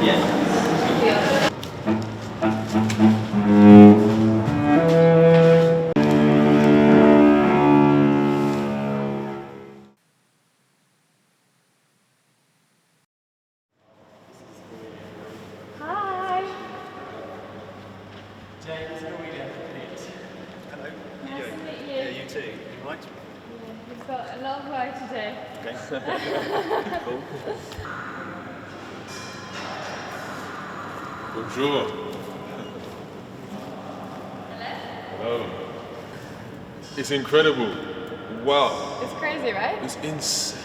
Yeah. Hi. James, how are we doing? Hello. Nice to meet you. Yeah, you too. You right? Yeah, we've got a lot of work to do. Okay. Cool. Bonjour. Hello? Hello. It's incredible. Wow. It's crazy, right? It's insane.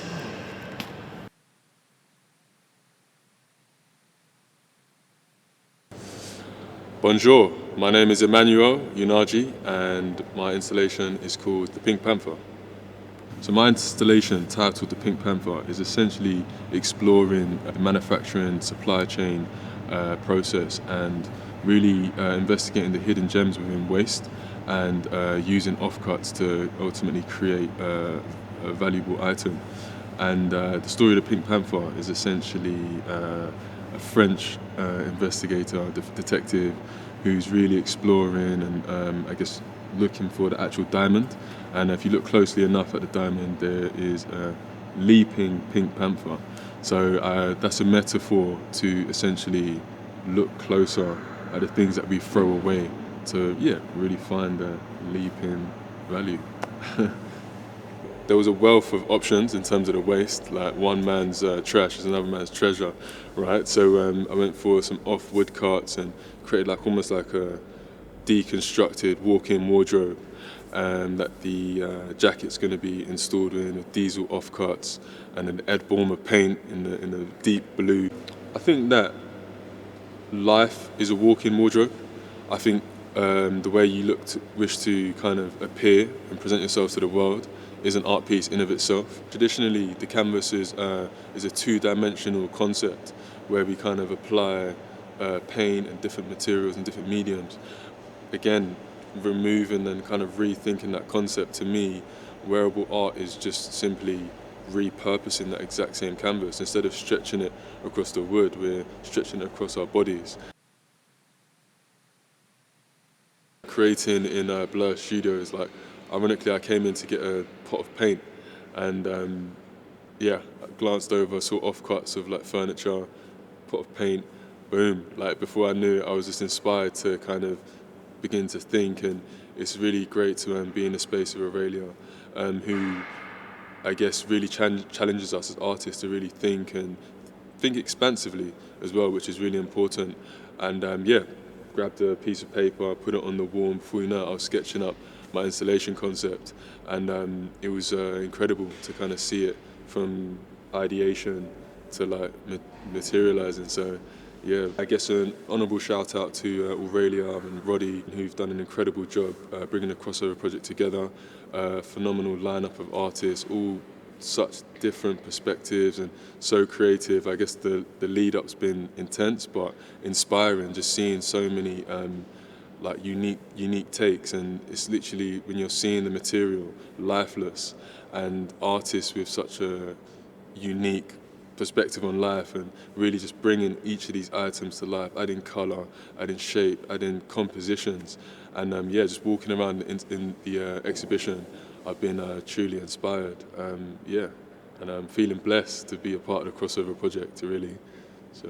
Bonjour. My name is Emmanuel Unaji and my installation is called The Pink Panther. So my installation, titled The Pink Panther, is essentially exploring manufacturing, supply chain process and really investigating the hidden gems within waste and using offcuts to ultimately create a valuable item. And the story of the Pink Panther is essentially a French investigator, detective, who's really exploring and I guess looking for the actual diamond. And if you look closely enough at the diamond, there is a leaping pink panther. So that's a metaphor to essentially look closer at the things that we throw away to, really find the leaping value. There was a wealth of options in terms of the waste, like one man's trash is another man's treasure, right? So I went for some off wood carts and created almost like a deconstructed walk-in wardrobe that the jacket's going to be installed in, with diesel offcuts and an Bulmer paint in the deep blue. I think that life is a walk-in wardrobe. I think the way you wish to kind of appear and present yourself to the world is an art piece in of itself. Traditionally, the canvas is a two-dimensional concept where we kind of apply paint and different materials and different mediums. Again, removing and kind of rethinking that concept, to me, wearable art is just simply repurposing that exact same canvas. Instead of stretching it across the wood, we're stretching it across our bodies. Creating in Blur Studios, ironically, I came in to get a pot of paint and I glanced over, saw offcuts of furniture, pot of paint, boom. Before I knew it, I was just inspired to kind of begin to think, and it's really great to be in the space of Aurelia, who I guess really challenges us as artists to really think expansively as well, which is really important. And grabbed a piece of paper, put it on the wall, and before you know it, I was sketching up my installation concept, and it was incredible to kind of see it from ideation to materializing. So I guess an honourable shout out to Aurelia and Roddy, who've done an incredible job bringing the crossover project together. Phenomenal lineup of artists, all such different perspectives and so creative. I guess the lead up's been intense but inspiring, just seeing so many unique takes, and it's literally when you're seeing the material lifeless and artists with such a unique perspective on life and really just bringing each of these items to life, adding colour, adding shape, adding compositions, and just walking around in the exhibition, I've been truly inspired, and I'm feeling blessed to be a part of the crossover project, really. So.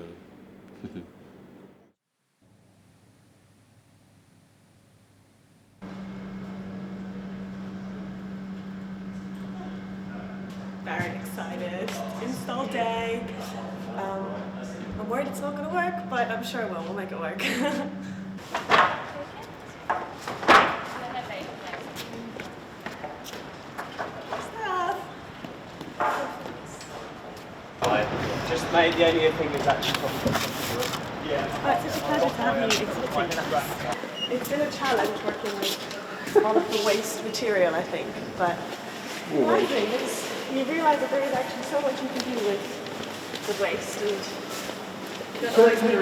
Very excited. Install day. I'm worried it's not going to work, but I'm sure it will. We'll make it work. Just mate, the only thing is actually probably It's such a pleasure to have you exhibiting with us. It's been a challenge working with all of the waste material, I think, but my thing is you realise that there is actually so much you can do with waste, and you don't always need to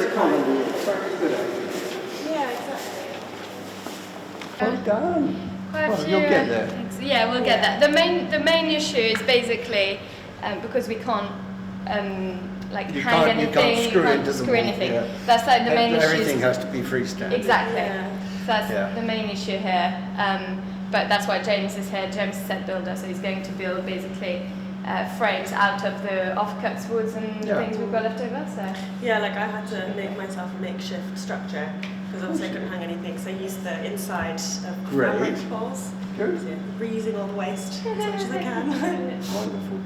Yeah, exactly. Well done. Well, you'll get there. Yeah, we'll get there. The main issue is basically because we can't like You hang can't- you anything, can't screw into the screw wall, anything. yeah. That's like the main issue. Everything has to be freestanding. Exactly. Yeah. So that's Yeah. the main issue here. But that's why James is here. James is set builder, so he's going to build basically frames out of the offcuts woods and the Yeah. things we've got left over. So Yeah, like I had to make myself a makeshift structure because obviously I couldn't hang anything, so I used the inside of Great. fabric balls. Good. So reusing all the waste as much as I can. Wonderful.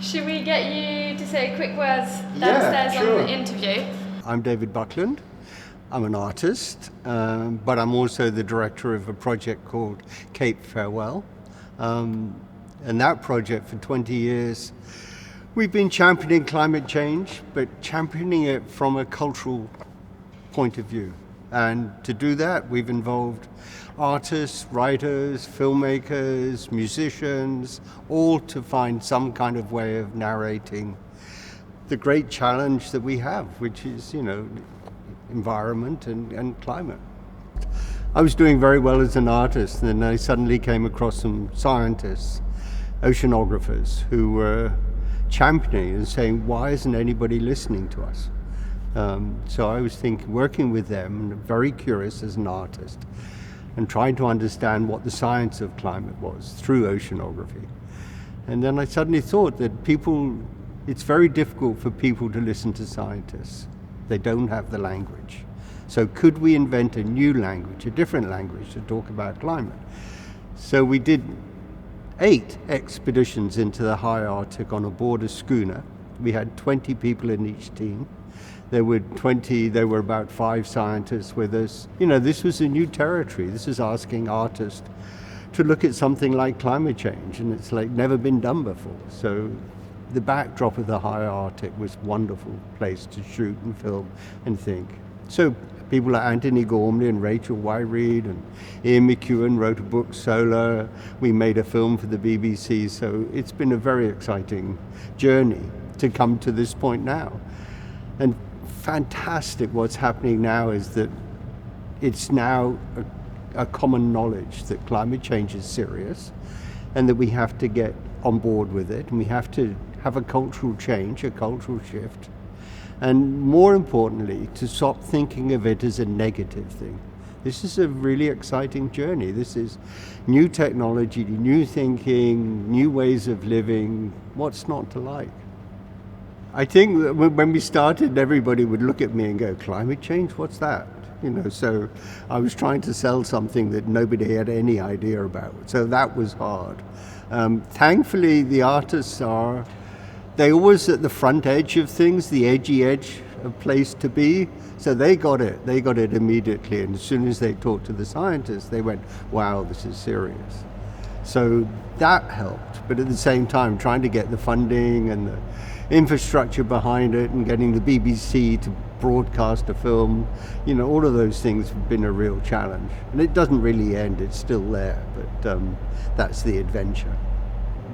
should we get you to say quick words Yeah, downstairs sure. on the interview? I'm David Buckland. I'm an artist, but I'm also the director of a project called Cape Farewell. And that project for 20 years, we've been championing climate change, but championing it from a cultural point of view. And to do that, we've involved artists, writers, filmmakers, musicians, all to find some kind of way of narrating the great challenge that we have, which is, environment and climate. I was doing very well as an artist, and then I suddenly came across some scientists, oceanographers, who were championing and saying, why isn't anybody listening to us? So I was working with them, and very curious as an artist, and trying to understand what the science of climate was through oceanography. And then I suddenly thought that it's very difficult for people to listen to scientists. They don't have the language. So could we invent a new language, a different language to talk about climate? So we did 8 expeditions into the high Arctic on a board schooner. We had 20 people in each team. There were about 5 scientists with us. This was a new territory. This is asking artists to look at something like climate change, and it's like never been done before. So the backdrop of the high Arctic was a wonderful place to shoot and film and think. So people like Anthony Gormley and Rachel Wyreed and Ian McEwan wrote a book, Solar. We made a film for the BBC. So it's been a very exciting journey to come to this point now. And fantastic what's happening now is that it's now a common knowledge that climate change is serious and that we have to get on board with it, and we have to have a cultural change, a cultural shift, and more importantly, to stop thinking of it as a negative thing. This is a really exciting journey. This is new technology, new thinking, new ways of living. What's not to like? I think that when we started, everybody would look at me and go, climate change, what's that? So I was trying to sell something that nobody had any idea about. So that was hard. Thankfully, the artists they're always at the front edge of things, the edgy edge of place to be. So they got it immediately. And as soon as they talked to the scientists, they went, wow, this is serious. So that helped. But at the same time, trying to get the funding and the infrastructure behind it and getting the BBC to broadcast a film, all of those things have been a real challenge. And it doesn't really end, it's still there, but that's the adventure.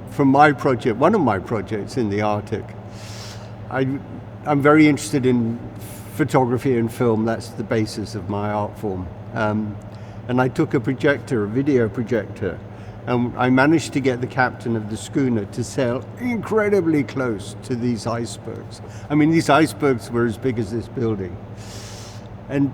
From my project, one of my projects in the Arctic, I'm very interested in photography and film. That's the basis of my art form. And I took a video projector, and I managed to get the captain of the schooner to sail incredibly close to these icebergs. I mean, these icebergs were as big as this building. And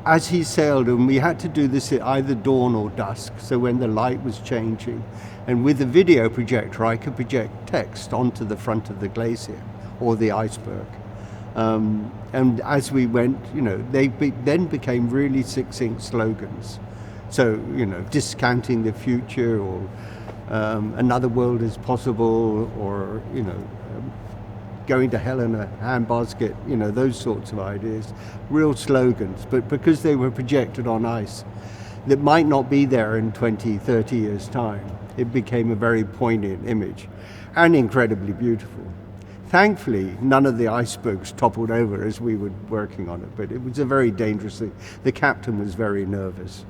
as he sailed, and we had to do this at either dawn or dusk, so when the light was changing. And with the video projector, I could project text onto the front of the glacier or the iceberg. And as we went, they then became really succinct slogans. So, discounting the future, or another world is possible, or, going to hell in a handbasket, those sorts of ideas, real slogans. But because they were projected on ice that might not be there in 20, 30 years' time, it became a very poignant image and incredibly beautiful. Thankfully, none of the icebergs toppled over as we were working on it, but it was a very dangerous thing. The captain was very nervous.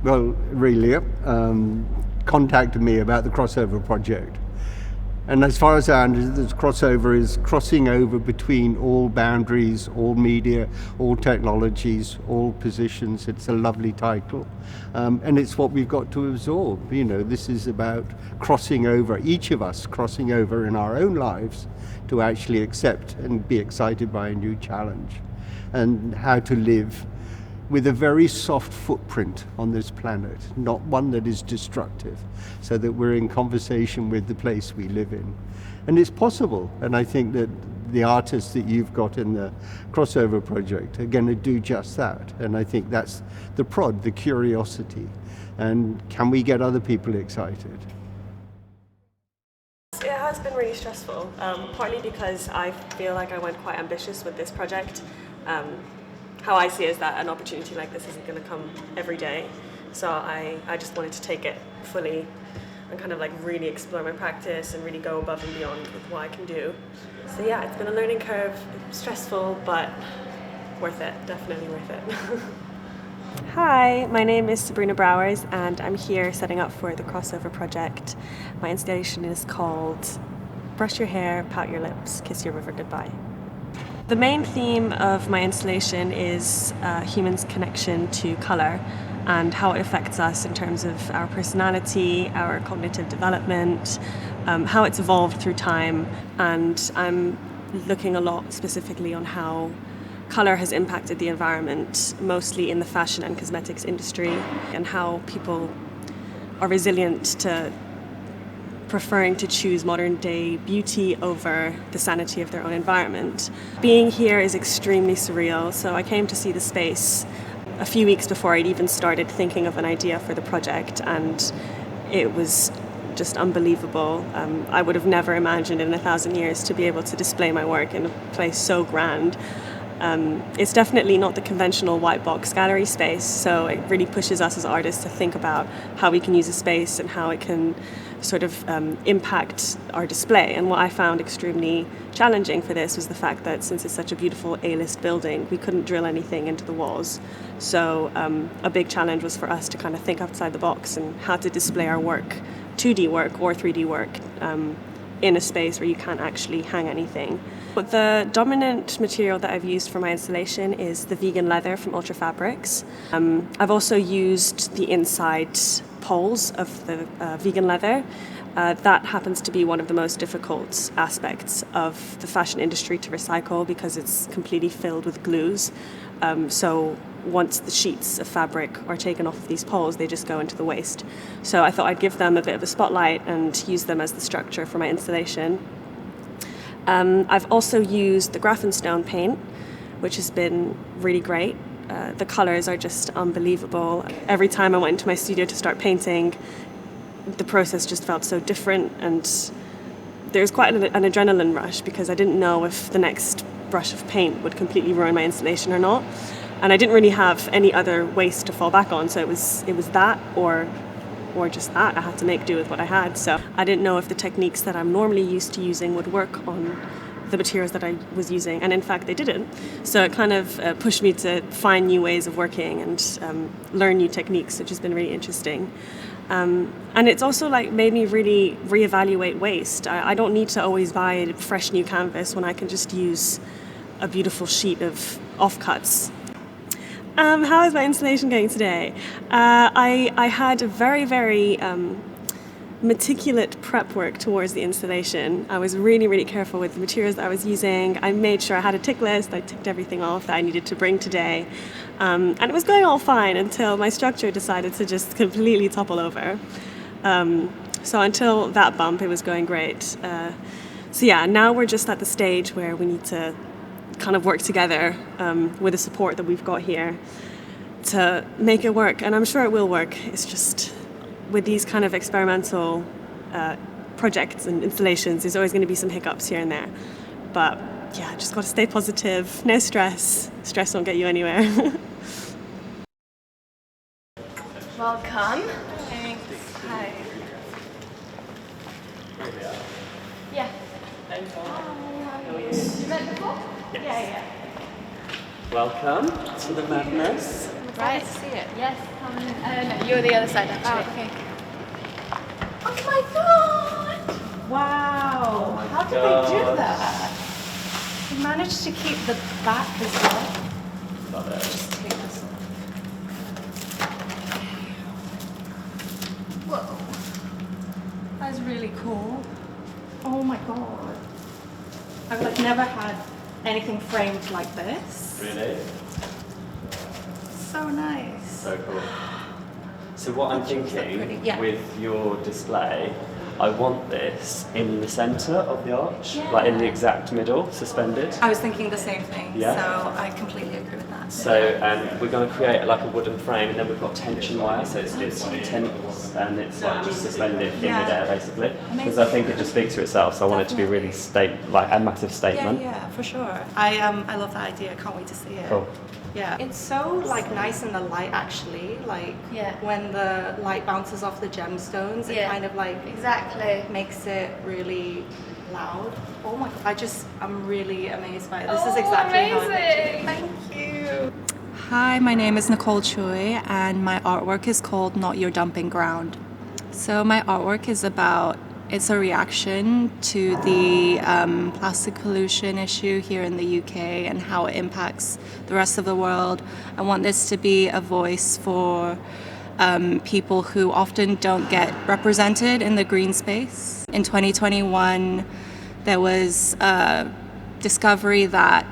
Well, really, contacted me about the crossover project. And as far as I understand, this crossover is crossing over between all boundaries, all media, all technologies, all positions. It's a lovely title. And it's what we've got to absorb. You know, this is about crossing over, each of us crossing over in our own lives to actually accept and be excited by a new challenge, and how to live with a very soft footprint on this planet, not one that is destructive, so that we're in conversation with the place we live in. And it's possible, and I think that the artists that you've got in the crossover project are going to do just that. And I think that's the prod, the curiosity. And can we get other people excited? It has been really stressful, partly because I feel like I went quite ambitious with this project. How I see it is that an opportunity like this isn't going to come every day, so I just wanted to take it fully and kind of like really explore my practice and really go above and beyond with what I can do. So yeah, it's been a learning curve, stressful, but worth it, definitely worth it. Hi, my name is Sabrina Brouwers and I'm here setting up for the crossover project. My installation is called Brush Your Hair, Pout Your Lips, Kiss Your River Goodbye. The main theme of my installation is humans' connection to colour and how it affects us in terms of our personality, our cognitive development, how it's evolved through time, and I'm looking a lot specifically on how colour has impacted the environment, mostly in the fashion and cosmetics industry, and how people are resilient to preferring to choose modern day beauty over the sanity of their own environment. Being here is extremely surreal, so I came to see the space a few weeks before I'd even started thinking of an idea for the project, and it was just unbelievable. I would have never imagined in 1,000 years to be able to display my work in a place so grand. It's definitely not the conventional white box gallery space, so it really pushes us as artists to think about how we can use a space and how it can sort of impact our display. And what I found extremely challenging for this was the fact that since it's such a beautiful A-list building, we couldn't drill anything into the walls. So a big challenge was for us to kind of think outside the box and how to display our work, 2D work or 3D work, in a space where you can't actually hang anything. But the dominant material that I've used for my installation is the vegan leather from Ultrafabrics. I've also used the inside poles of the vegan leather. That happens to be one of the most difficult aspects of the fashion industry to recycle because it's completely filled with glues. So once the sheets of fabric are taken off of these poles, they just go into the waste. So I thought I'd give them a bit of a spotlight and use them as the structure for my installation. I've also used the Graphenstone paint, which has been really great. The colours are just unbelievable. Every time I went into my studio to start painting, the process just felt so different, and there was quite an adrenaline rush because I didn't know if the next brush of paint would completely ruin my installation or not. And I didn't really have any other waste to fall back on, so it was that or just that. I had to make do with what I had. So I didn't know if the techniques that I'm normally used to using would work on the materials that I was using, and in fact they didn't. So it kind of pushed me to find new ways of working and learn new techniques, which has been really interesting. And it's also like made me really reevaluate waste. I don't need to always buy a fresh new canvas when I can just use a beautiful sheet of offcuts. How is my installation going today? I had a very meticulous prep work towards the installation. I was really careful with the materials that I was using. I made sure I had a tick list. I ticked everything off that I needed to bring today. And it was going all fine until my structure decided to just completely topple over. So until that bump, it was going great. So yeah, now we're just at the stage where we need to kind of work together with the support that we've got here to make it work. And I'm sure it will work. It's just with these kind of experimental projects and installations, there's always going to be some hiccups here and there. But yeah, just got to stay positive, no stress. Stress won't get you anywhere. Welcome. Thanks. Hi. Yeah. You met before? Yes. Yeah. Welcome to the madness. Right. To see it. Yes. Come in. No, you're the other side actually. Oh, okay. Oh my god! Wow! How did they do that? They managed to keep the back as well. Love it. Just take this off. Whoa! That's really cool. Oh my god! I've like never had anything framed like this. Really? So nice. So cool. So what I'm That thinking pretty, yeah. with your display, I want this in the centre of the arch, Yeah. like in the exact middle, suspended. I was thinking the same thing, Yeah. so I completely agree with that. So we're going to create like a wooden frame, and then we've got tension wire, so it's tense and it's like just suspended in Yeah. midair basically. Because I think it just speaks for itself. So I want it to be really like a massive statement. Yeah, for sure. I love that idea. I can't wait to see it. Cool. Yeah, it's so like nice in the light actually. Like when the light bounces off the gemstones, it kind of like Exactly. makes it really loud. Oh my god, I'm really amazed by it. This is exactly how I amazing. Thank you. Hi, my name is Nicole Choi and my artwork is called Not Your Dumping Ground. So my artwork is it's a reaction to the plastic pollution issue here in the UK and how it impacts the rest of the world. I want this to be a voice for people who often don't get represented in the green space. In 2021, there was a discovery that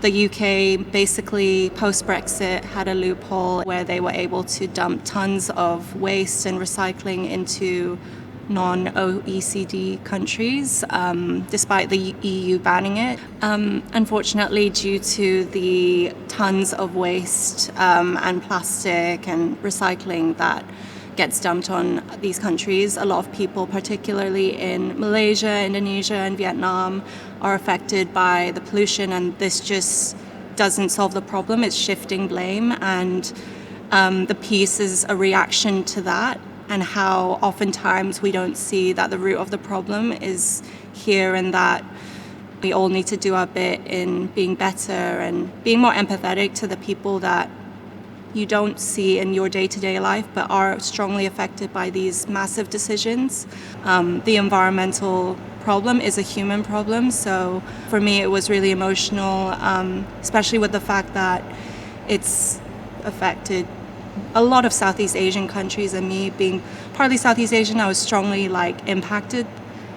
the UK, basically post-Brexit, had a loophole where they were able to dump tons of waste and recycling into non-OECD countries, despite the EU banning it. Unfortunately, due to the tons of waste and plastic and recycling that gets dumped on these countries, a lot of people, particularly in Malaysia, Indonesia, and Vietnam, are affected by the pollution, and this just doesn't solve the problem. It's shifting blame, and the piece is a reaction to that, and how oftentimes we don't see that the root of the problem is here, and that we all need to do our bit in being better and being more empathetic to the people that you don't see in your day-to-day life but are strongly affected by these massive decisions. The environmental problem is a human problem, so for me it was really emotional, especially with the fact that it's affected a lot of Southeast Asian countries, and me being partly Southeast Asian, I was strongly impacted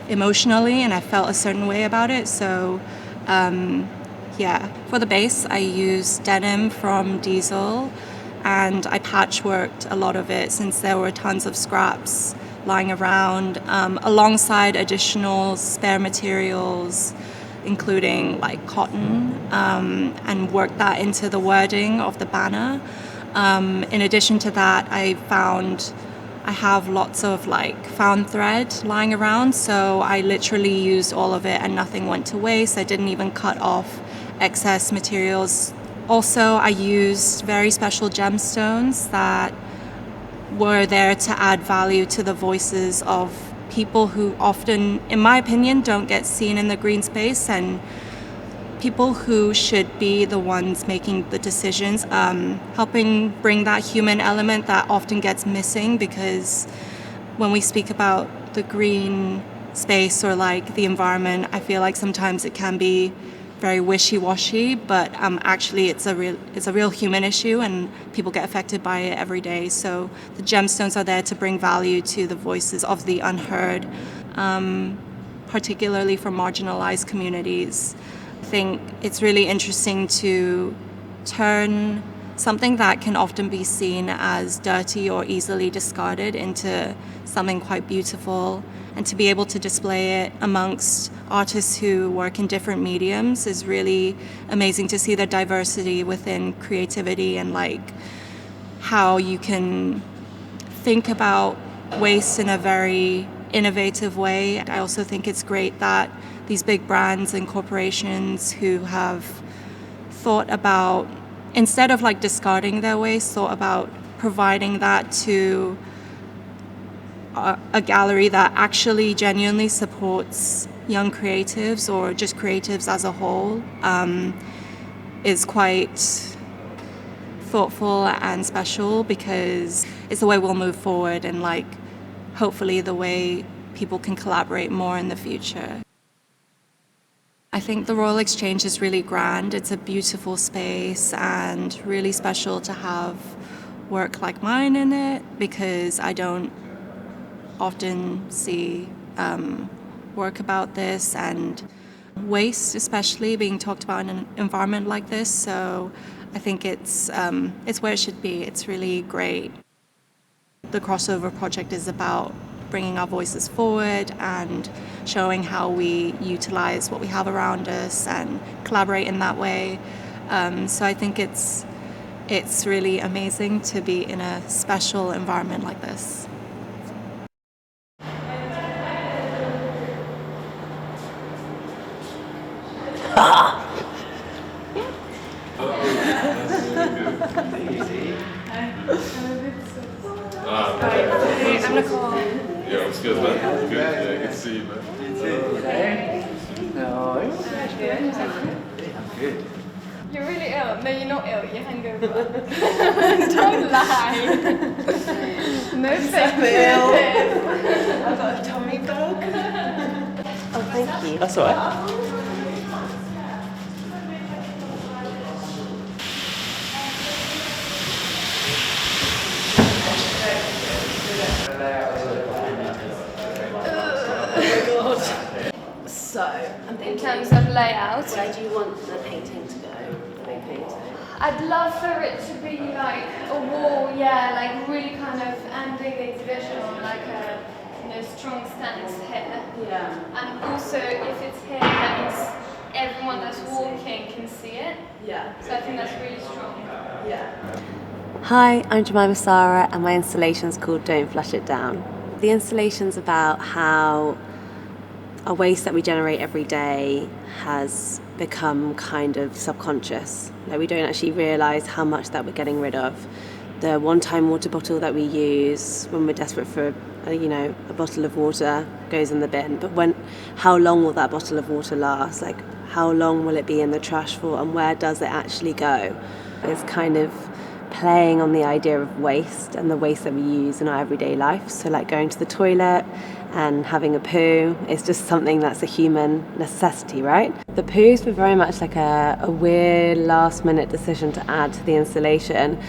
emotionally, and I felt a certain way about it. So for the base I used Denim from Diesel, and I patchworked a lot of it since there were tons of scraps lying around, alongside additional spare materials including cotton, and worked that into the wording of the banner. In addition to that, I have lots of found thread lying around, so I literally used all of it and nothing went to waste. I didn't even cut off excess materials. Also, I used very special gemstones that were there to add value to the voices of people who often, in my opinion, don't get seen in the green space, and people who should be the ones making the decisions, helping bring that human element that often gets missing, because when we speak about the green space or the environment, I feel like sometimes it can be very wishy-washy, but actually it's a real human issue and people get affected by it every day. So the gemstones are there to bring value to the voices of the unheard, particularly for marginalized communities. I think it's really interesting to turn something that can often be seen as dirty or easily discarded into something quite beautiful, and to be able to display it amongst artists who work in different mediums is really amazing to see the diversity within creativity, and how you can think about waste in a very innovative way. I also think it's great that these big brands and corporations who have thought about, instead of discarding their waste, thought about providing that to a gallery that actually genuinely supports young creatives or just creatives as a whole, is quite thoughtful and special, because it's the way we'll move forward, and hopefully the way people can collaborate more in the future. I think the Royal Exchange is really grand. It's a beautiful space and really special to have work like mine in it, because I don't often see work about this, and waste especially being talked about in an environment like this. So I think it's where it should be. It's really great. The Crossover project is about bringing our voices forward and showing how we utilize what we have around us and collaborate in that way. So I think it's really amazing to be in a special environment like this. I'm Nicole. Yeah, it's good, man. Good, yeah, good to see you, man. I'm good. You're really ill. No, you're not ill. You're hungover. Don't lie. No fake news. I've got a tummy bug. Oh, thank you. That's all right. So, In terms of layout, where do you want the painting to go? The big painting? I'd love for it to be like a wall, yeah, like really kind of ending the exhibition on like a strong stance here. Yeah. And also, if it's here, that means everyone that's walking can see it. Yeah. So I think that's really strong. Yeah. Hi, I'm Jemima Sarah, and my installation's called Don't Flush It Down. The installation's about how our waste that we generate every day has become kind of subconscious. Like, we don't actually realise how much that we're getting rid of. The one-time water bottle that we use when we're desperate for a bottle of water goes in the bin. But how long will that bottle of water last? Like, how long will it be in the trash for, and where does it actually go? It's kind of playing on the idea of waste and the waste that we use in our everyday life. So like going to the toilet and having a poo is just something that's a human necessity, right? The poos were very much like a weird last minute decision to add to the installation.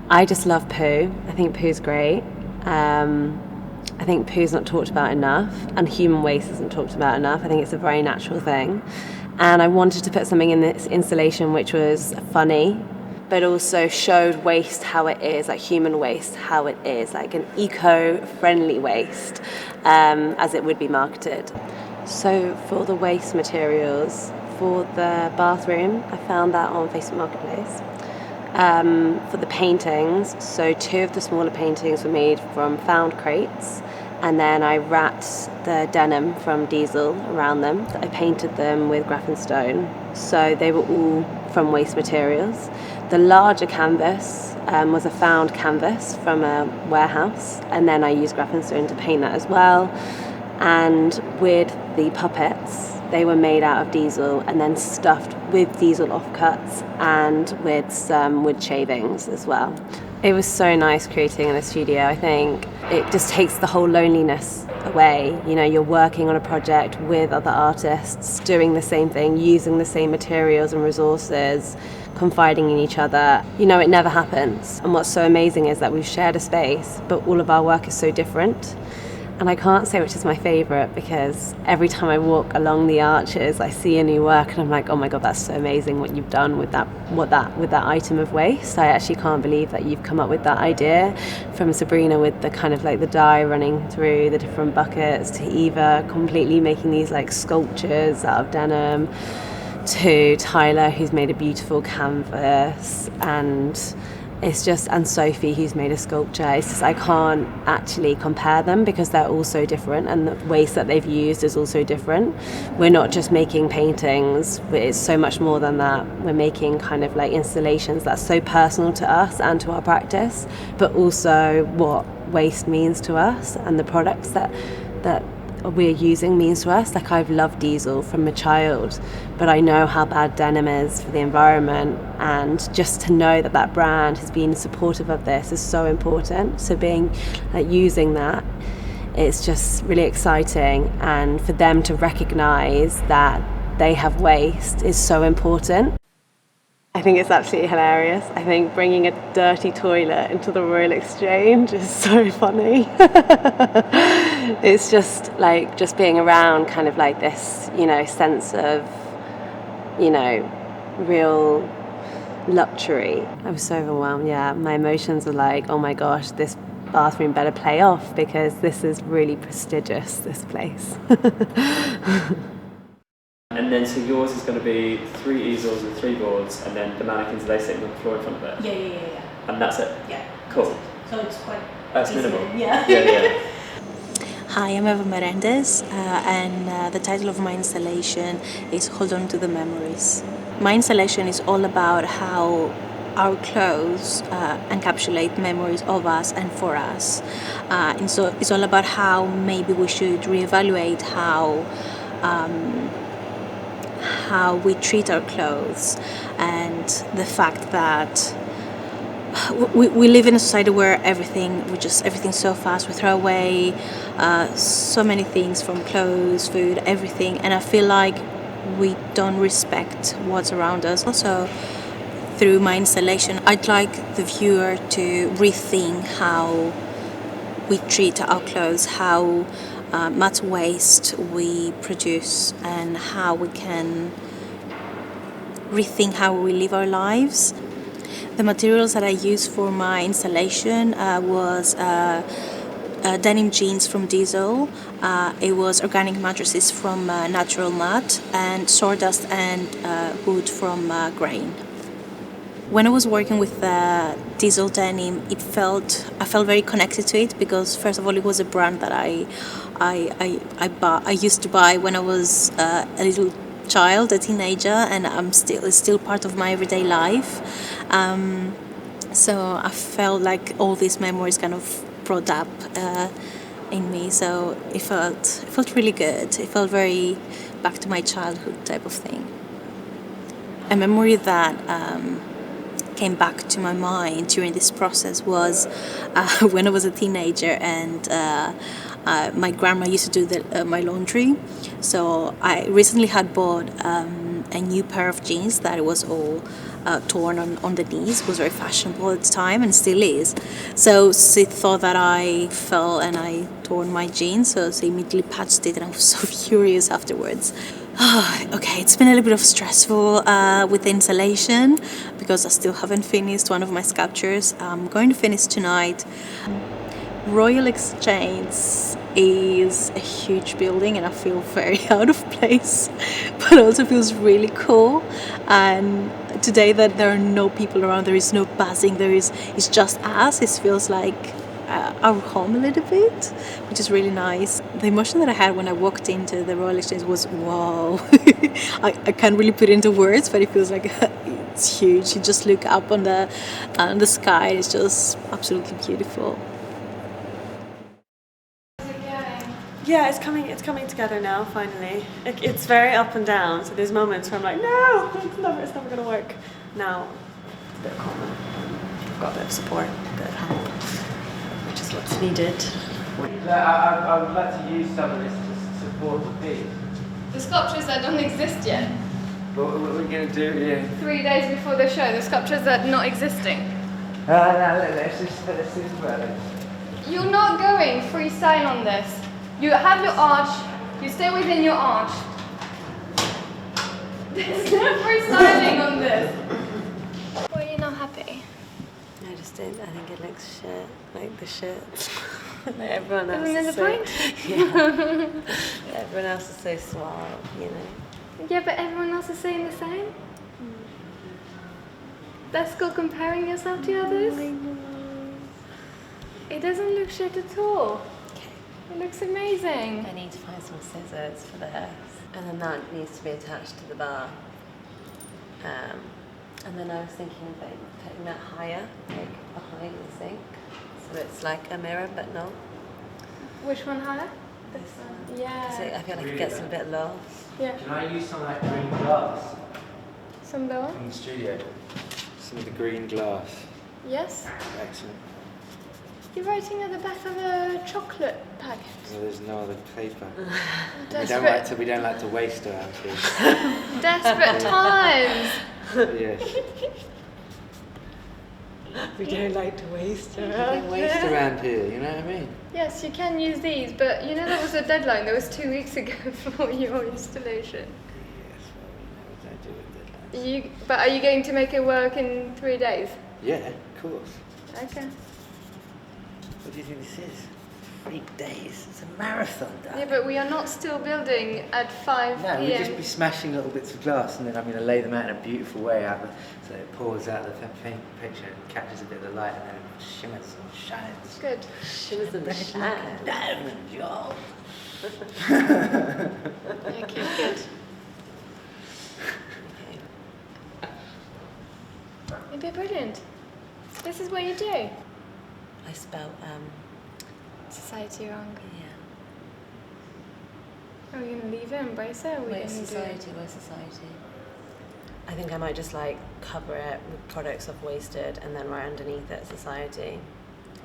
I just love poo. I think poo's great. I think poo's not talked about enough, and human waste isn't talked about enough. I think it's a very natural thing. And I wanted to put something in this installation which was funny, but also showed waste how it is, like human waste, how it is, like an eco-friendly waste, as it would be marketed. So for the waste materials, for the bathroom, I found that on Facebook Marketplace. For the paintings, so 2 of the smaller paintings were made from found crates, and then I wrapped the denim from Diesel around them. I painted them with Graphenstone, so they were all from waste materials. The larger canvas was a found canvas from a warehouse, and then I used Graphenstone to paint that as well. And with the puppets, they were made out of Diesel and then stuffed with Diesel offcuts and with some wood shavings as well. It was so nice creating in the studio. I think it just takes the whole loneliness away. You're working on a project with other artists, doing the same thing, using the same materials and resources, confiding in each other. It never happens. And what's so amazing is that we've shared a space, but all of our work is so different. And I can't say which is my favourite, because every time I walk along the arches, I see a new work and I'm like, oh my God, that's so amazing what you've done with that item of waste. I actually can't believe that you've come up with that idea, from Sabrina with the kind of like the dye running through the different buckets, to Eva completely making these like sculptures out of denim, to Tyler, who's made a beautiful canvas, and Sophie, who's made a sculpture. It's just, I can't actually compare them because they're all so different, and the waste that they've used is also different. We're not just making paintings, it's so much more than that. We're making kind of like installations that's so personal to us and to our practice, but also what waste means to us and the products that we're using means to us. Like, I've loved Diesel from a child, but I know how bad denim is for the environment, and just to know that brand has been supportive of this is so important. So using that it's just really exciting, and for them to recognise that they have waste is so important. I think it's absolutely hilarious. I think bringing a dirty toilet into the Royal Exchange is so funny. It's just like just being around kind of like this, you know, sense of, you know, real luxury. I was so overwhelmed, yeah. My emotions were like, oh my gosh, this bathroom better play off because this is really prestigious, this place. And then so yours is going to be 3 easels and 3 boards, and then the mannequins, are they sitting on the floor in front of it? Yeah. And that's it? Yeah. Cool. So it's quite That's easy. minimal. Yeah. Hi, I'm Eva Melendez, and the title of my installation is Hold On to the Memories. My installation is all about how our clothes encapsulate memories of us and for us. And so it's all about how maybe we should reevaluate how we treat our clothes, and the fact that we live in a society where everything's so fast. We throw away so many things, from clothes, food, everything, and I feel like we don't respect what's around us. Also, through my installation, I'd like the viewer to rethink how we treat our clothes, how much waste we produce, and how we can rethink how we live our lives. The materials that I used for my installation was denim jeans from Diesel, it was organic mattresses from Naturalmat, and sawdust and wood from Grain. When I was working with Diesel denim, I felt very connected to it because, first of all, it was a brand that I used to buy when I was a little child, a teenager, and it's still part of my everyday life. So I felt like all these memories kind of brought up in me. So it felt really good. It felt very back to my childhood type of thing. A memory that came back to my mind during this process was when I was a teenager, and my grandma used to do my laundry. So I recently had bought a new pair of jeans that was all torn on the knees. It was very fashionable at the time and still is. So she thought that I fell and I torn my jeans, so she immediately patched it, and I was so furious afterwards. Okay, it's been a little bit of stressful with the installation because I still haven't finished one of my sculptures. I'm going to finish tonight. Royal Exchange is a huge building and I feel very out of place, but also feels really cool. And today that there are no people around, there is no buzzing, it's just us. It feels like our home a little bit, which is really nice. The emotion that I had when I walked into the Royal Exchange was wow. I can't really put it into words, but it feels like it's huge. You just look up on the sky, it's just absolutely beautiful. Yeah, it's coming together now, finally. It's very up and down, so there's moments where I'm like, no, it's never going to work. Now, it's a bit calmer. I've got a bit of support, a bit of help, which is what's needed. I would like to use some of this to support the piece. The sculptures that don't exist yet. But what are we going to do here? 3 days before the show, the sculptures that are not existing. No, let's just about it. You're not going freestyle on this. You have your arch, you stay within your arch. There's no freestyling on this. Why are you not happy? I just don't. I think it looks shit, like the shit. Like everyone else Isn't is there a point? Yeah. Everyone else is so suave, you know. Yeah, but everyone else is saying the same. That's called comparing yourself to others. It doesn't look shit at all. It looks amazing. I need to find some scissors for this, and then that needs to be attached to the bar. And then I was thinking of putting that higher, like behind the sink, so it's like a mirror, but not. Which one higher? This one. Yeah. I feel like it gets a bit low. Yeah. Can I use some of that green glass Some lower? in the studio? Some of the green glass. Yes. Excellent. You're writing at the back of a chocolate packet. Well, there's no other paper. Desperate. We don't like to waste around here. Desperate times. Yes. We don't like to waste We don't waste around here, you know what I mean? Yes, you can use these, but you know there was a deadline. That was 2 weeks ago for your installation. Yes, well, we don't do it deadlines. But are you going to make it work in 3 days? Yeah, of course. Okay. What do you think this is? 3 days. It's a marathon, darling. Yeah, but we are not still building at 5 No, p.m. we'll just be smashing little bits of glass, and then I'm going to lay them out in a beautiful way so it pours out of the picture and catches a bit of the light, and then it shimmers and shines. Good. Shimmers and shines. Diamond job. Okay, good. You'd be brilliant. This is what you do. I spelled Society wrong. yeah. Are we going to leave it, embrace it, or are we going Where's to do it? society? Where's society? I think I might just like cover it with products I've wasted and then right underneath it society.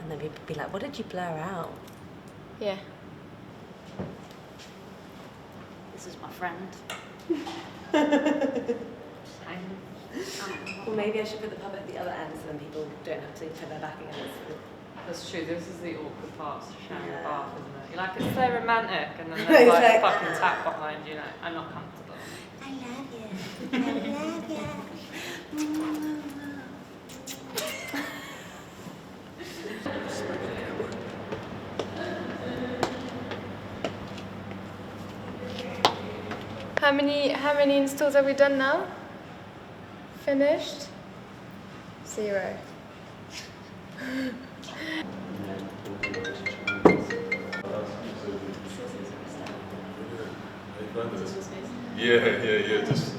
And then people be like, what did you blur out? Yeah. This is my friend. Well, maybe I should put the pub at the other end so then people don't have to turn their back against it. That's true, this is the awkward part of sharing Yeah. a bath, isn't it? You're like, it's so romantic, and then there's like a Like- fucking tap behind you, like, I'm not comfortable. I love you. I love you. How many installs have we done now? Finished? 0. Yeah, just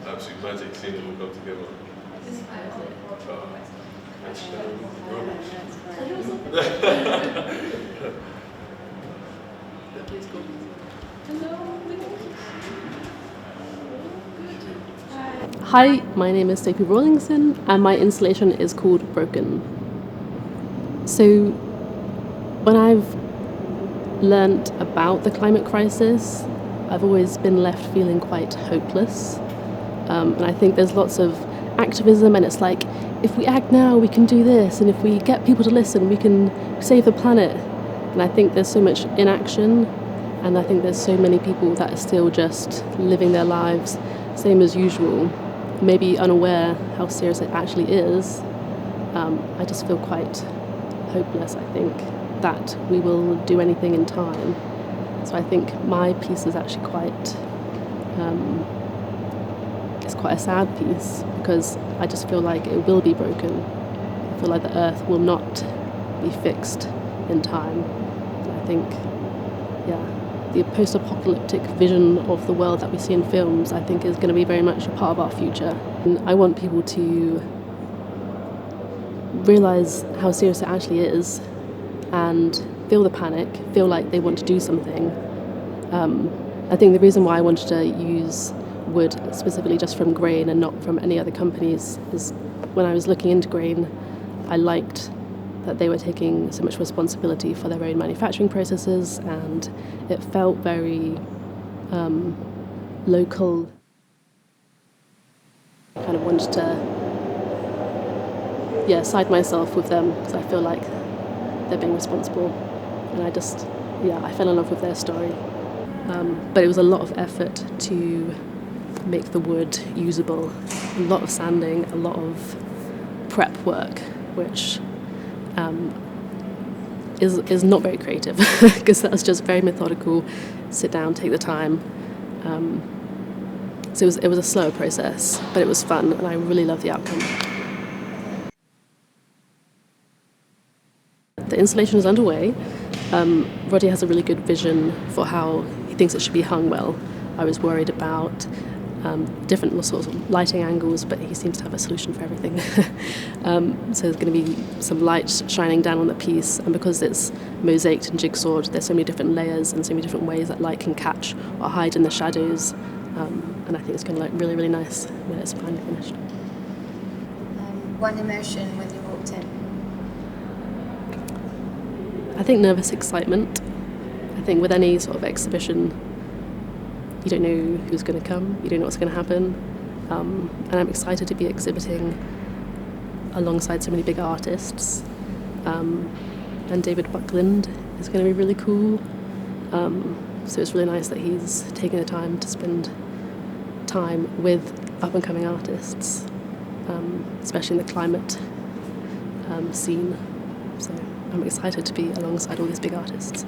absolute magic seeing it all come together. Hi, my name is Sophie Rawlingson and my installation is called Broken. So when I've learnt about the climate crisis, I've always been left feeling quite hopeless. And I think there's lots of activism and it's like, if we act now, we can do this, and if we get people to listen, we can save the planet. And I think there's so much inaction, and I think there's so many people that are still just living their lives same as usual, maybe unaware how serious it actually is. I just feel quite hopeless, I think, that we will do anything in time. So I think my piece is actually quite, it's quite a sad piece, because I just feel like it will be broken. I feel like the earth will not be fixed in time. And I think, the post-apocalyptic vision of the world that we see in films, I think, is going to be very much a part of our future. And I want people to realise how serious it actually is and feel the panic, feel like they want to do something. I think the reason why I wanted to use wood specifically just from Grain and not from any other companies is when I was looking into Grain, I liked that they were taking so much responsibility for their own manufacturing processes, and it felt very local. I kind of wanted to side myself with them, so I feel like they're being responsible, and I fell in love with their story. But it was a lot of effort to make the wood usable, a lot of sanding, a lot of prep work, which is not very creative, because that was just very methodical, sit down, take the time. So it was a slower process, but it was fun, and I really loved the outcome. The installation is underway. Roddy has a really good vision for how he thinks it should be hung well. I was worried about different sorts of lighting angles, but he seems to have a solution for everything. So there's going to be some light shining down on the piece, and because it's mosaiced and jigsawed, there's so many different layers and so many different ways that light can catch or hide in the shadows, and I think it's going to look really, really nice when it's finally finished. One emotion when you walked in. I think nervous excitement. I think with any sort of exhibition, you don't know who's going to come, you don't know what's going to happen. And I'm excited to be exhibiting alongside so many big artists. And David Buckland is going to be really cool. So it's really nice that he's taking the time to spend time with up-and-coming artists, especially in the climate scene. So I'm excited to be alongside all these big artists.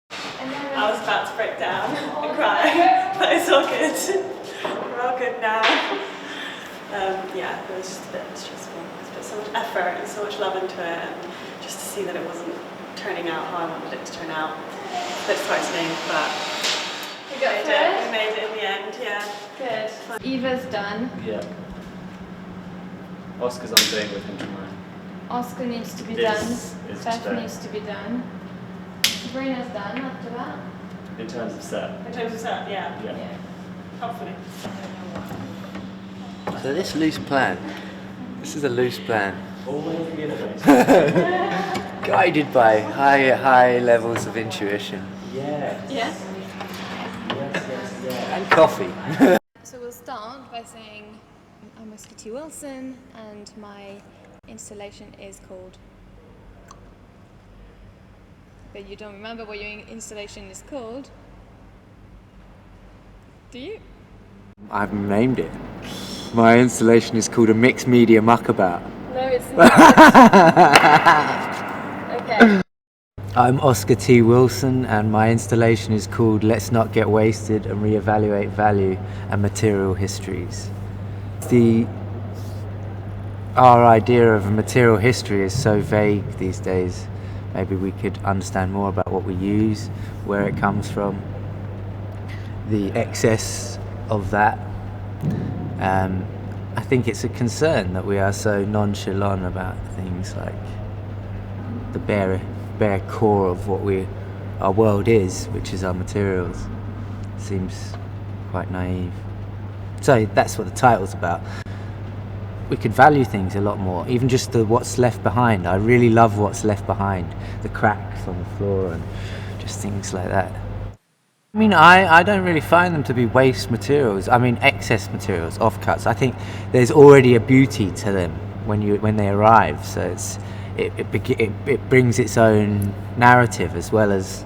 I was about to break down and cry, but it's all good. We're all good now. Yeah, it was just a bit stressful. It's put so much effort and so much love into it, and just to see that it wasn't turning out how I wanted it to turn out. It's a bit disheartening, but We got we it. we made it in the end, yeah. Good. Eva's done. Yeah. Oscar's I'm doing with him tomorrow. Oscar needs to be This done. is Beth today. needs to be done. Sabrina's done after that. In terms of set. In terms of set, yeah. Yeah. Hopefully. So this loose plan, this is a loose plan. Always the innovator. Guided by high levels of intuition. Yes. Yeah. And coffee. So we'll start by saying I'm Oscar T. Wilson and my installation is called... But you don't remember what your installation is called? Do you? I've named it. My installation is called a mixed media muckabout. No, it's not. Okay. I'm Oscar T. Wilson and my installation is called Let's Not Get Wasted and Reevaluate Value and Material Histories. Our idea of a material history is so vague these days. Maybe we could understand more about what we use, where it comes from, the excess of that. I think it's a concern that we are so nonchalant about things like the bare core of what our world is, which is our materials. Seems quite naive. So that's what the title's about. We could value things a lot more, even just what's left behind. I really love what's left behind, the cracks on the floor and just things like that. I mean, I don't really find them to be waste materials. I mean, excess materials, offcuts. I think there's already a beauty to them when they arrive. So it brings its own narrative as well as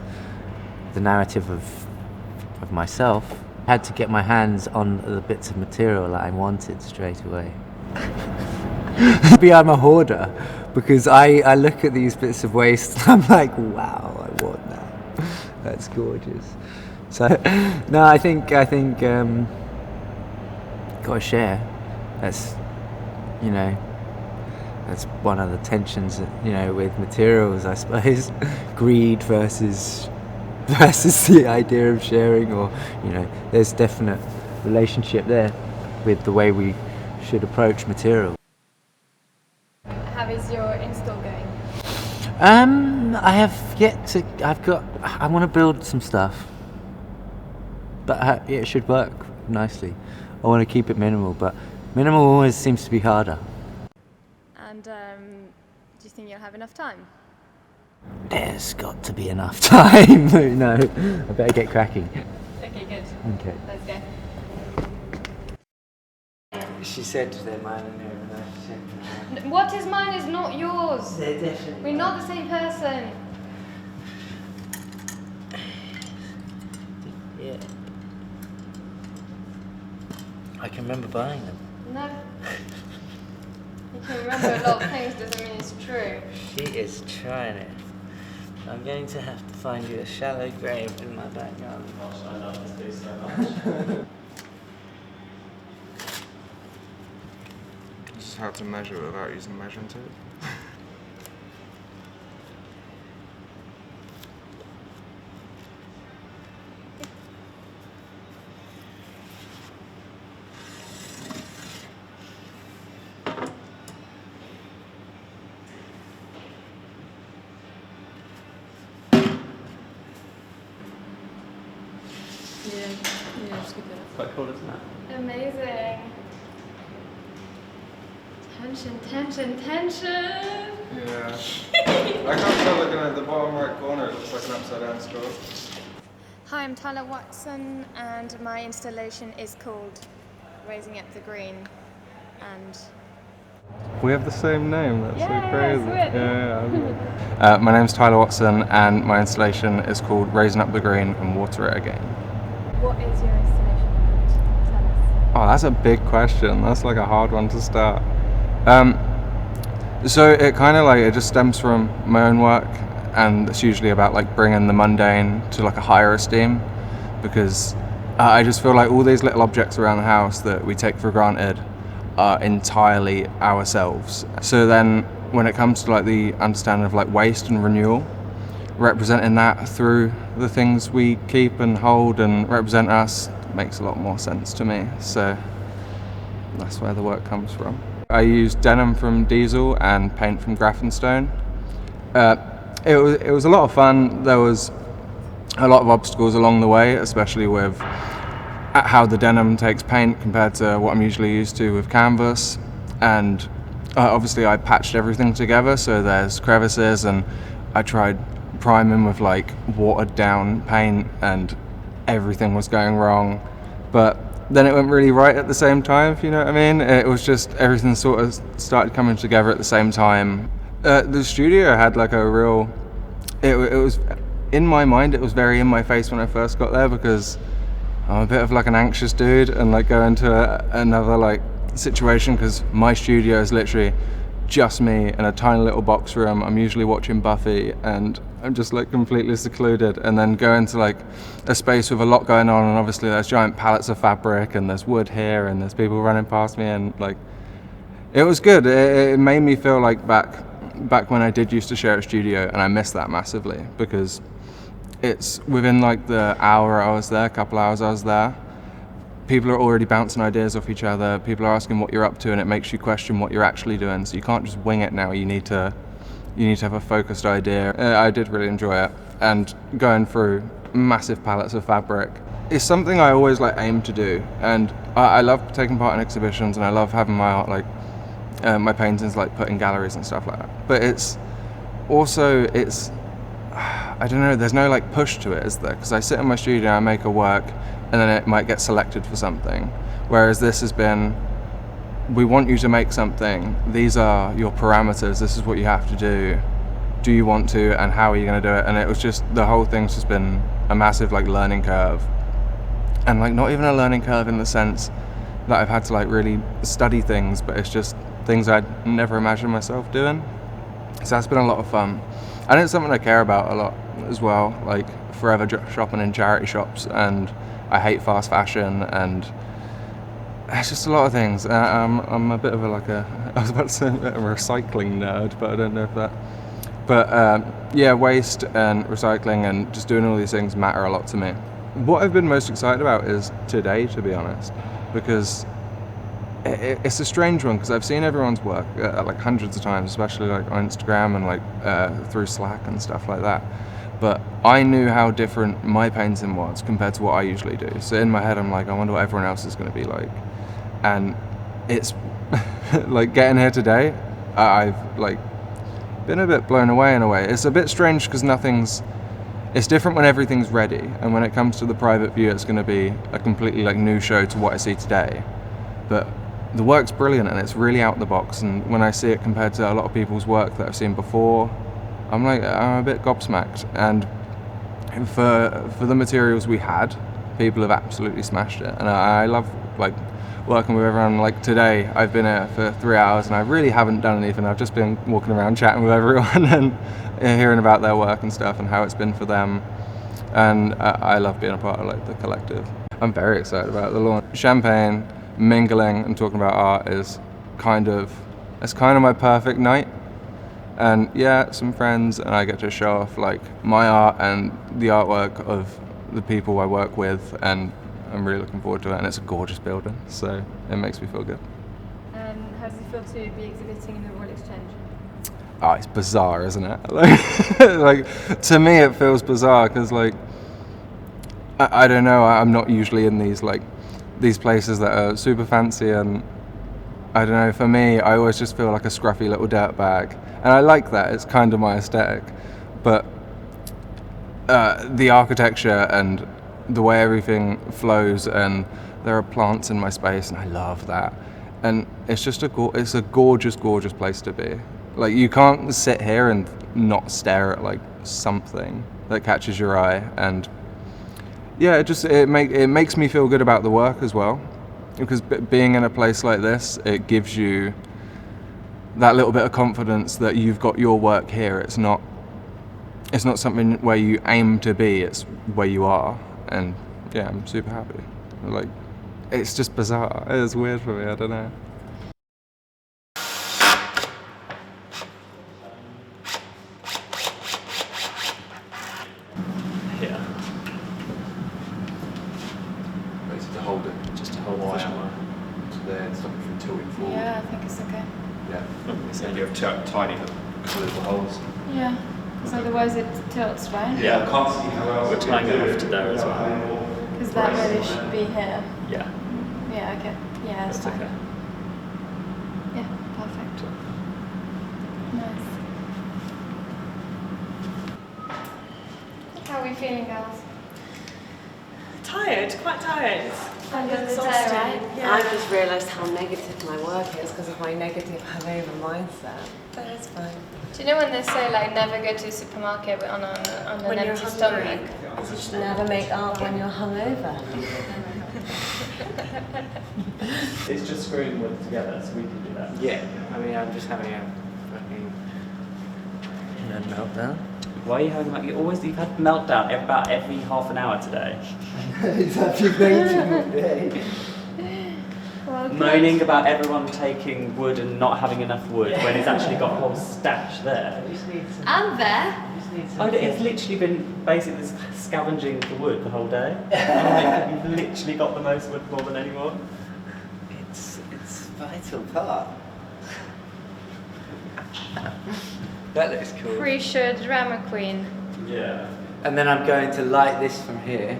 the narrative of myself. I had to get my hands on the bits of material that I wanted straight away. Maybe I'm a hoarder because I look at these bits of waste and I'm like, wow, I want that. That's gorgeous. So no, I think gotta share. That's that's one of the tensions with materials, I suppose. Greed versus the idea of sharing, or there's definite relationship there with the way we should approach material. How is your install going? I have yet to. I want to build some stuff, but it should work nicely. I want to keep it minimal, but minimal always seems to be harder. And do you think you'll have enough time? There's got to be enough time. No, I better get cracking. Okay, good. Okay. Let's go. She said they're mine and they're What is mine is not yours. They're definitely We're not the same person. Yeah. I can remember buying them. No. You can remember a lot of things, doesn't mean it's true. She is trying it. I'm going to have to find you a shallow grave in my backyard. Gosh, I love this piece so much. This is how to measure it without using measuring tape. Quite cool, isn't it? Amazing. Tension, tension, tension. Yeah. I can't stop looking at the bottom right corner. It looks like an upside down skull. Hi, I'm Tyler Watson, and my installation is called Raising Up the Green. And we have the same name. That's so crazy. Yeah. My name's Tyler Watson, and my installation is called Raising Up the Green and Water It Again. What is your installation? Tell us. Oh, that's a big question. That's like a hard one to start. So it kind of like, it just stems from my own work, and it's usually about like bringing the mundane to like a higher esteem, because I just feel like all these little objects around the house that we take for granted are entirely ourselves. So then when it comes to like the understanding of like waste and renewal, representing that through the things we keep and hold and represent us makes a lot more sense to me. So that's where the work comes from. I used Denim from Diesel and paint from Graphenstone. It was a lot of fun. There was a lot of obstacles along the way, especially with how the Denim takes paint compared to what I'm usually used to with canvas. And obviously I patched everything together, so there's crevices, and I tried priming with like watered down paint, and everything was going wrong. But then it went really right at the same time, if you know what I mean. It was just, everything sort of started coming together at the same time. The studio had like a real, it was, in my mind, it was very in my face when I first got there, because I'm a bit of like an anxious dude, and like go into another like situation, because my studio is literally just me in a tiny little box room. I'm usually watching Buffy, and I'm just like completely secluded, and then go into like a space with a lot going on, and obviously there's giant pallets of fabric, and there's wood here, and there's people running past me, and like it was good. It made me feel like back when I did used to share a studio, and I miss that massively, because it's within like the hour I was there, couple hours I was there, people are already bouncing ideas off each other, people are asking what you're up to, and it makes you question what you're actually doing. So you can't just wing it now, you need to have a focused idea. I did really enjoy it, and going through massive pallets of fabric is something I always like aim to do, and I love taking part in exhibitions, and I love having my art, like my paintings, like put in galleries and stuff like that. But it's also, I don't know, there's no like push to it, is there? Because I sit in my studio, I make a work, and then it might get selected for something. Whereas this has been, we want you to make something, these are your parameters, this is what you have to do you want to, and how are you going to do it? And it was just, the whole thing's just been a massive like learning curve. And like not even a learning curve in the sense that I've had to like really study things, but it's just things I'd never imagined myself doing. So that's been a lot of fun. And it's something I care about a lot as well, like forever shopping in charity shops, and I hate fast fashion, and it's just a lot of things. I'm a bit of I was about to say a recycling nerd, but I don't know if that. But yeah, waste and recycling and just doing all these things matter a lot to me. What I've been most excited about is today, to be honest, because it's a strange one, because I've seen everyone's work like hundreds of times, especially like on Instagram and like through Slack and stuff like that. But I knew how different my painting was compared to what I usually do. So in my head, I'm like, I wonder what everyone else is going to be like. And it's like getting here today, I've like been a bit blown away in a way. It's a bit strange because it's different when everything's ready. And when it comes to the private view, it's going to be a completely like new show to what I see today. But the work's brilliant, and it's really out the box. And when I see it compared to a lot of people's work that I've seen before, I'm a bit gobsmacked. And for the materials we had, people have absolutely smashed it. And I love like working with everyone. Like today, I've been here for 3 hours, and I really haven't done anything. I've just been walking around chatting with everyone and hearing about their work and stuff and how it's been for them. And I love being a part of like the collective. I'm very excited about the launch. Champagne, mingling, and talking about art is kind of my perfect night. And yeah, some friends, and I get to show off like my art and the artwork of the people I work with, and I'm really looking forward to it. And it's a gorgeous building, so it makes me feel good. And how does it feel to be exhibiting in the Royal Exchange? Oh, it's bizarre, isn't it? Like to me, it feels bizarre because like I don't know. I'm not usually in these places that are super fancy, and I don't know, for me, I always just feel like a scruffy little dirt bag. And I like that, it's kind of my aesthetic. But the architecture and the way everything flows, and there are plants in my space, and I love that. And it's just it's a gorgeous, gorgeous place to be. Like, you can't sit here and not stare at like something that catches your eye. And yeah, it makes me feel good about the work as well. Because being in a place like this, it gives you that little bit of confidence that you've got your work here. It's not something where you aim to be, it's where you are. And yeah, I'm super happy. Like, it's just bizarre. It's weird for me, I don't know. Yeah. Basically to hold it. Just to hold the fish. So then stop it from tilting forward. Yeah, I think it's okay. Yeah. And you have tiny little holes. Yeah, because otherwise it tilts, right? Yeah, I can't see how else. We're tying it off to there as well. Because that really should be here. Yeah. Yeah, okay. Yeah, that's fine. okay. Yeah, perfect. Nice. How are we feeling, girls? Tired, quite tired. Under the Exhausting. toe, right? Yeah. I've just realised how negative my work is because of my negative hangover mindset. But it's fine. Do you know when they say like never go to a supermarket on an When you're empty hungry. stomach? You should never make art when you're hungover. It's just screwing wood together, so we can do that. Yeah, I mean, I'm just having a fucking meltdown. Why are you having you've had meltdown about every half an hour today. It's actually going today. Well, Moaning about everyone taking wood and not having enough wood when he's actually got a whole stash there. I'm there. It's literally been basically scavenging for wood the whole day. You've literally got the most wood more than anyone. It's a vital part. That looks cool. Pre-show drama queen. Yeah. And then I'm going to light this from here.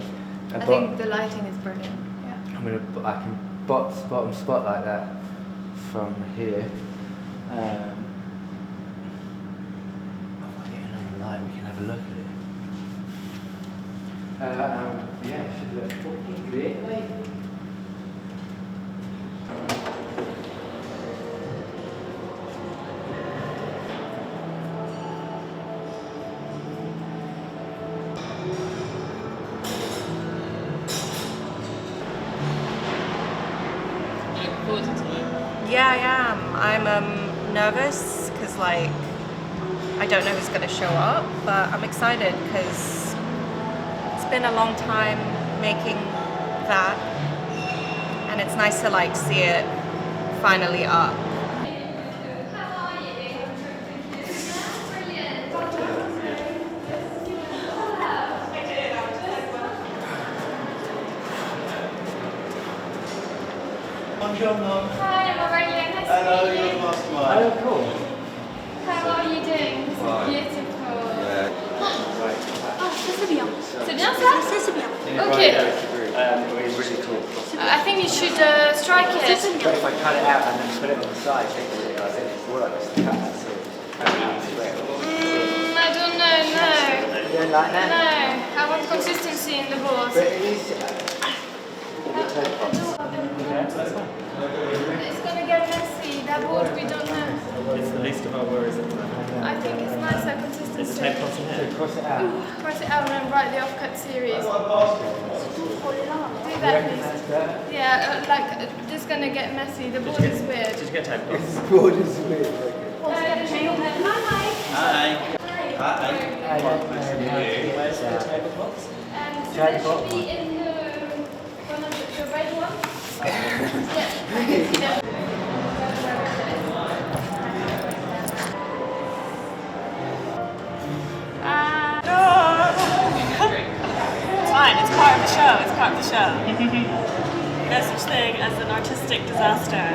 I think the lighting is brilliant. Yeah. I can bottom spotlight that from here. If I get another light, we can have a look at it. Yeah, it should look fucking great. Like. Yeah, I am. I'm nervous because, like, I don't know who's going to show up, but I'm excited because it's been a long time making that, and it's nice to, like, see it finally up. Hi, how are you? Nice to meet you. Oh, cool. How are you doing? This is beautiful. Oh, ça c'est bien. C'est bien ça? Ça c'est bien. Okay. It's really cool. I think you should strike it. But if I cut it out and then put it on the side, I think it works. Cut that so I don't know, no. You don't like that? No, I want consistency in the board. But it is. It's gonna get messy. That board we don't know. It's the least of our worries at the moment. I think it's nice that consistency. Is the tape crossing here? Cross it out. Cross it out and write the offcut series. Do that, please. Yeah, this is gonna get messy. The board is weird. Did you get tape cross? The board is weird. Hi. Where's the tablecloths? They should be in one of the red ones. Yeah. It's fine, it's part of the show, it's part of the show. No such thing as an artistic disaster.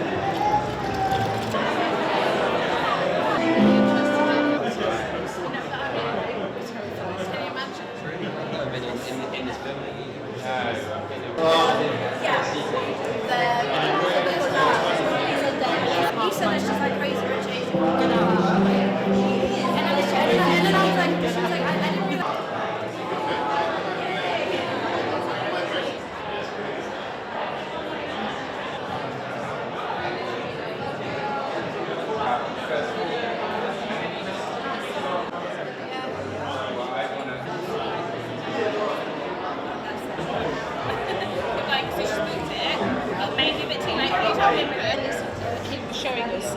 He was showing us